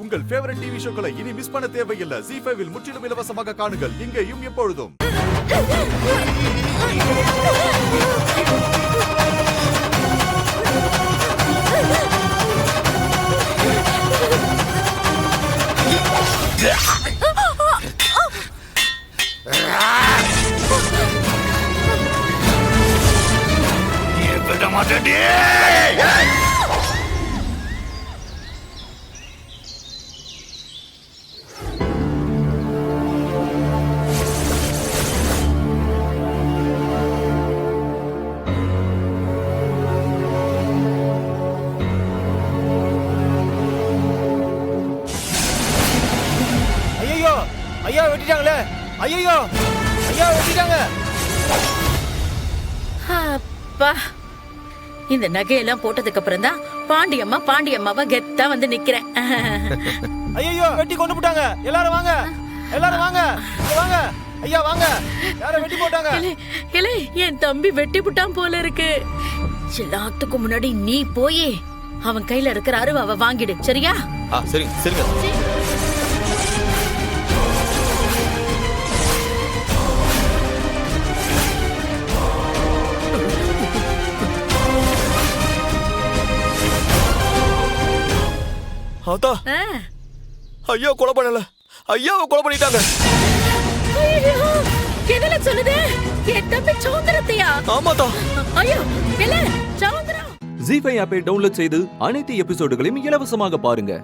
உங்கள் favourite TV ஷோக்களை இனி miss பண்ண தேவையில்லை. ZEE5 இல் முற்றிலும் இலவசமாக காணுங்கள். இங்கேயும் எப்பொழுதும். ஐயா வெட்டிட்டாங்களே! ஐயோ ஐயா வெட்டிட்டாங்க! அப்பா, இந்த நகையெல்லாம் போட்டதுக்கு அப்புறம் தான் பாண்டியம்மாவை கெத்தா வந்து நிக்கிறேன். ஐயோ வெட்டி கொண்டு போட்டாங்க! எல்லாரும் வாங்க, எல்லாரும் வாங்க, வாங்க ஐயா வாங்க! யாரை வெட்டி போட்டாங்க? இல்ல, என் தம்பி வெட்டி புட்டான் போல இருக்கு. எல்லாத்துக்கும் முன்னாடி நீ போய் அவன் கையில இருக்கிற அருவாவை வாங்கிடு, சரியா? சரிங்க சரிங்க. ஐயா கொலை பண்ணல, ஐயாவை கொலை பண்ணிட்டாங்க. எதுல சொல்லுது? என் தம்பி சௌந்தரத்தையா? ஆமாதா. ஐயோ இல்ல, சௌந்தரம். ZEE5 ஆப்பை டவுன்லோட் செய்து அனைத்து எபிசோடுகளையும் இலவசமாக பாருங்க.